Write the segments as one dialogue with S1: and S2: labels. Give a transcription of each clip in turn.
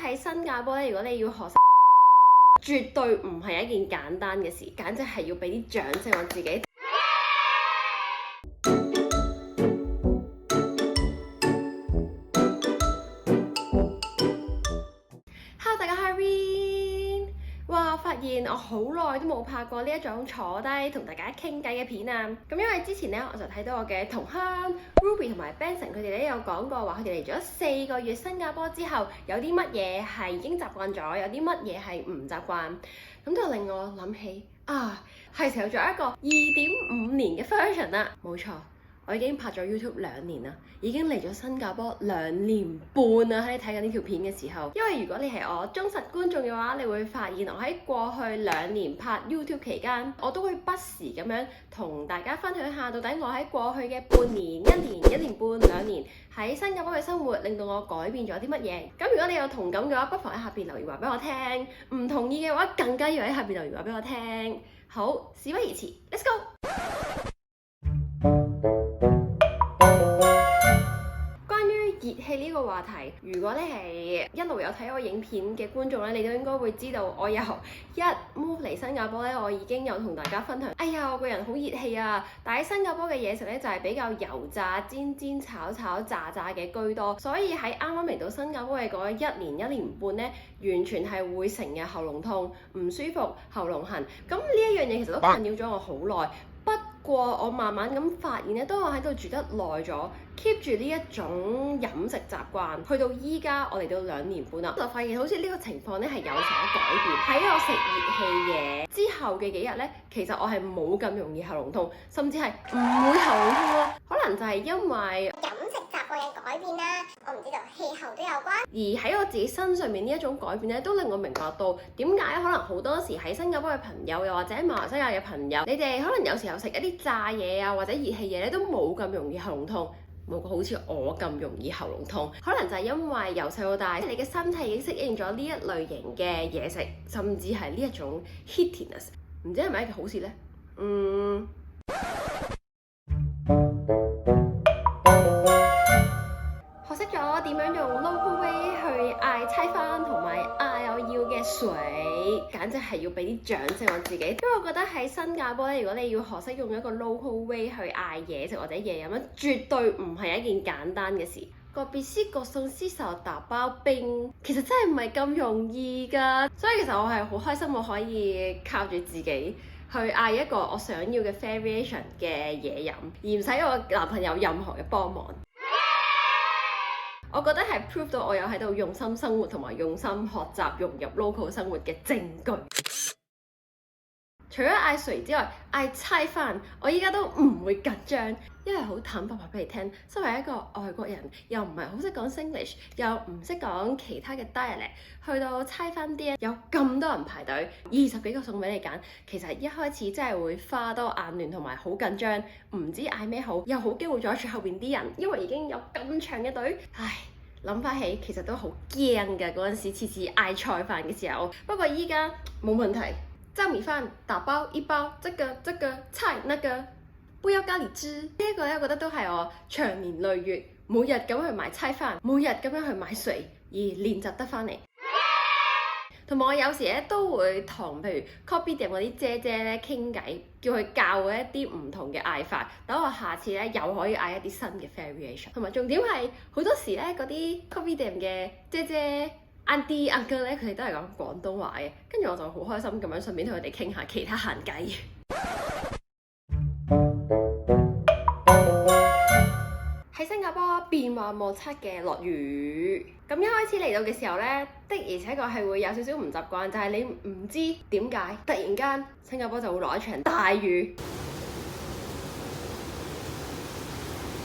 S1: 喺新加坡咧，如果你要學識，絕對唔係一件簡單嘅事，簡直係要俾啲掌聲我自己。Hello， 大家好，Irene。哇！我發現我好耐都冇拍過呢一種坐低同大家傾偈嘅片啊！咁因為之前咧，我就睇到我嘅同鄉 Ruby 同埋 Benson 佢哋咧有講過話，佢哋嚟咗4個月新加坡之後，有啲乜嘢係已經習慣咗，有啲乜嘢係唔習慣。咁就令我諗起係時候做一個2.5年嘅 version 啦。冇錯。我已經拍咗 YouTube 2年啦，已經嚟咗新加坡2年半啦。喺你睇緊呢條片嘅時候，因為如果你係我忠實觀眾嘅話，你會發現我喺過去2年拍 YouTube 期間，我都會不時咁樣同大家分享下，到底我喺過去嘅半年、1年、1年半、2年喺新加坡嘅生活，令到我改變咗啲乜嘢。咁如果你有同感嘅話，不妨喺下邊留言話俾我聽；唔同意嘅話，更加要喺下邊留言話俾我聽。好，事不宜遲 ，Let's go！熱氣呢個話題，如果你係一路有睇我影片嘅觀眾咧，你都應該會知道，我由一 move 嚟新加坡咧，我已經有同大家分享。哎呀，我個人好熱氣啊！但喺新加坡嘅嘢食咧，就係比較油炸、煎煎、炒炒、炸炸嘅居多，所以喺啱啱嚟到新加坡嘅嗰1年、1年半咧，完全係會成日喉嚨痛、唔舒服、喉嚨痕。咁呢一樣嘢其實都困擾咗我好耐。不過我慢慢咁發現咧，當我喺度住得耐咗 ，keep 住呢一種飲食習慣，去到依家我嚟到2年半啦，就發現好似呢個情況咧係有所改變。喺我食熱氣嘢之後嘅幾日咧，其實我係冇咁容易喉嚨痛，甚至係唔會喉嚨痛咯。可能就係因為
S2: 飲食習慣嘅改變啦，我唔知道氣候都有關。
S1: 而喺我自己身上面呢一種改變咧，都令我明白到點解可能好多時喺新加坡嘅朋友，又或者喺馬來西亞嘅朋友，你哋可能有時候食一啲炸嘢啊，或者熱氣嘢咧，都冇咁容易喉嚨痛，冇好似我咁容易喉嚨痛。可能就係因為由細到大，你嘅身體已經適應咗呢一類型嘅嘢食，甚至係呢一種 heatiness， 唔知係咪一件好事呢？學識咗點樣用 local way 去嗌菜飯同埋嗌我要嘅水，簡直係要俾啲掌聲我自己。因為我覺得喺新加坡咧，如果你要學識用一個 local way 去嗌嘢食或者嘢飲咧，絕對唔係一件簡單嘅事。個別師個餸師手打包冰，其實真係唔係咁容易㗎。所以其實我係好開心，我可以靠住自己去嗌一個我想要嘅 variation 嘅嘢飲，而唔使我男朋友任何嘅幫忙。我覺得係 prove 到我有喺度用心生活同埋用心學習融入 local 生活嘅證據。除咗嗌水之外，嗌菜飯，我依家都唔會緊張，因為好坦白話俾你聽，身為一個外國人，又唔係好識講 Singlish， 又唔識講其他嘅 dialect， 去到菜飯店有咁多人排隊，20幾個餸俾你揀，其實一開始真係會花多眼亂同埋好緊張，唔知嗌咩好，又好機會阻住後邊啲人，因為已經有咁長嘅隊，唉。諗翻起其實都好驚㗎，嗰陣時次次嗌菜飯嘅時候。不過依家冇問題，炸米飯打包1包，這個菜那個，不要咖喱汁。呢一個咧，我覺得都係我長年累月每日咁去買菜飯，每日咁樣去買水而練習得翻嚟。同埋我有時咧都會同譬如 coffee 店嗰啲姐姐咧傾偈，叫佢教我一啲唔同嘅嗌法，等我下次咧又可以嗌一啲新嘅 variation。同埋重點係好多時咧嗰啲 coffee 店嘅姐姐、auntie、uncle 咧，佢哋都係講廣東話嘅，跟住我就好開心咁樣順便同佢哋傾下其他閒偈。喺新加坡變幻莫測嘅落雨，咁一開始嚟到嘅時候呢，的而且確係會有少少唔習慣，就係你唔知點解突然間新加坡就會落一場大雨，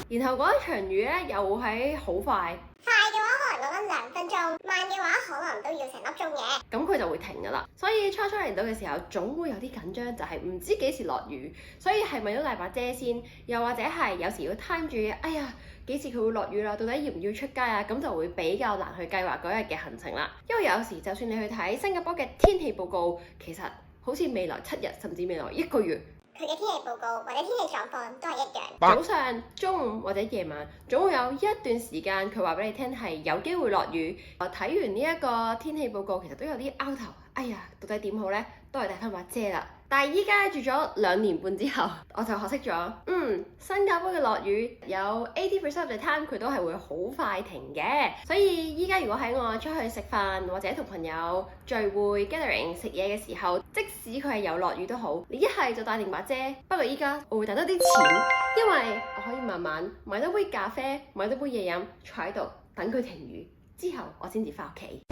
S1: 然後嗰一場雨呢又喺好快。
S2: 快嘅話可能講緊2分鐘，慢嘅話可能都要成粒鐘嘅。
S1: 咁佢就會停㗎啦。所以初嚟到嘅時候，總會有啲緊張，就係唔知幾時落雨，所以係咪都帶把遮先？又或者係有時要 time 住，哎呀幾時佢會落雨啦？到底要唔要出街啊？咁就會比較難去計劃嗰日嘅行程啦。因為有時就算你去睇新加坡嘅天氣報告，其實好似未來7日甚至未來1個月
S2: 佢嘅天氣報告或者天氣狀況都係一樣。
S1: 早上、中午或者夜晚，總會有一段時間佢話俾你聽係有機會落雨。我睇完呢一個天氣報告，其實都有啲拗頭。哎呀，到底點好呢？都係帶翻把遮啦。但係依家住咗2年半之後，我就學識咗，新加坡嘅落雨有80% of the time 佢都係會好快停嘅。所以依家如果喺我出去食飯或者同朋友聚會 gathering 食嘢嘅時候，即使佢係有落雨都好，你一係就帶定把遮。不過依家我會帶多啲錢，因為我可以慢慢買多杯咖啡，買多杯嘢飲，坐喺度等佢停雨之後，我先至翻屋企。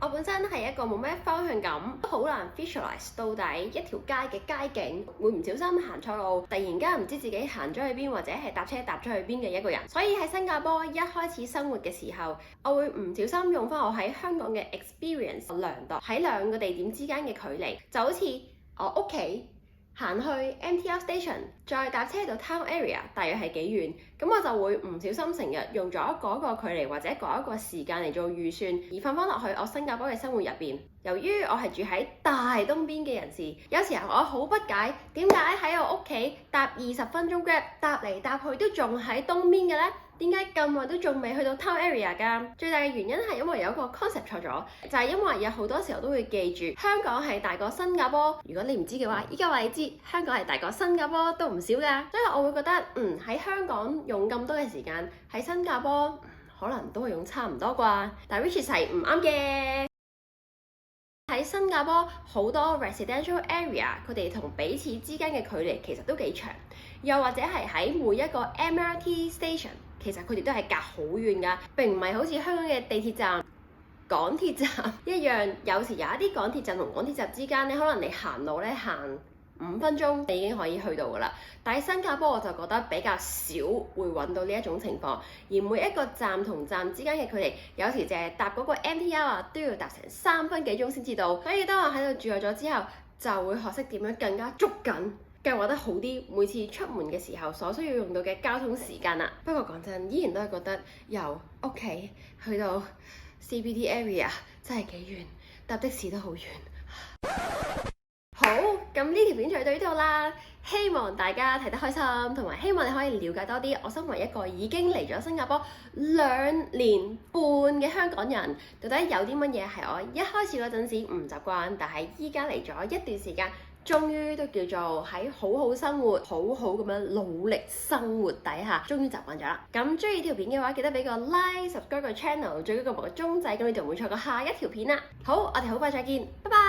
S1: 我本身係一個冇咩方向感，好難 visualize 到底一條街嘅街景，會唔小心行錯路，突然間唔知自己行咗去邊，或者係搭車搭咗去邊嘅一個人。所以喺新加坡一開始生活嘅時候，我會唔小心用翻我喺香港嘅 experience 量度喺2個地點之間嘅距離，就好似我屋企行去 MTR station， 再搭車到 town area， 大約係幾遠，咁我就會唔小心成日用咗嗰個距離或者嗰一個時間嚟做預算，而放翻落去我新加坡嘅生活入邊。由於我係住喺大東邊嘅人士，有時候我好不解點解喺我屋企搭20分鐘 Grab 搭嚟搭去都仲喺東邊嘅呢？點解咁耐都仲未去到 town area 㗎？最大嘅原因係因為有一個 concept 錯咗，就係因為有好多時候都會記住香港係大過新加坡。如果你唔知嘅話，依家話你知香港係大過新加坡都唔少㗎。所以我會覺得喺香港用咁多嘅時間，喺新加坡可能都會用差唔多啩。但係 which 係唔啱嘅。喺新加坡好多 residential area， 佢哋同彼此之間嘅距離其實都幾長，又或者係喺每一個 MRT station， 其實佢哋都係隔好遠㗎，並唔係好似香港嘅地鐵站、港鐵站一樣。有時有一啲港鐵站同港鐵站之間咧，可能你行路咧行5分鐘你已經可以去到㗎啦。但喺新加坡我就覺得比較少會揾到呢一種情況，而每一個站同站之間嘅距離，有時淨係搭嗰個 MTR 啊都要搭成3分幾鐘先至到。所以當我喺度住咗之後，就會學識點樣更加捉緊，計劃得好啲，每次出門嘅時候所需要用到嘅交通時間啦。不過講真，依然都係覺得由屋企去到 CBD area 真係幾遠，搭的士都好遠。好，咁呢條片就到呢度啦，希望大家睇得開心，同埋希望你可以了解多啲我身為一個已經嚟咗新加坡2年半嘅香港人，到底有啲乜嘢係我一開始嗰陣時唔習慣，但係依家嚟咗一段時間，終於都叫做喺好好生活、好好咁樣努力生活底下，終於習慣咗啦。咁中意條片嘅話，記得俾個 like、subscribe 個 channel，最緊要個鐘仔，咁你就唔會錯過下一條片啦。好，我哋好快再見，拜拜。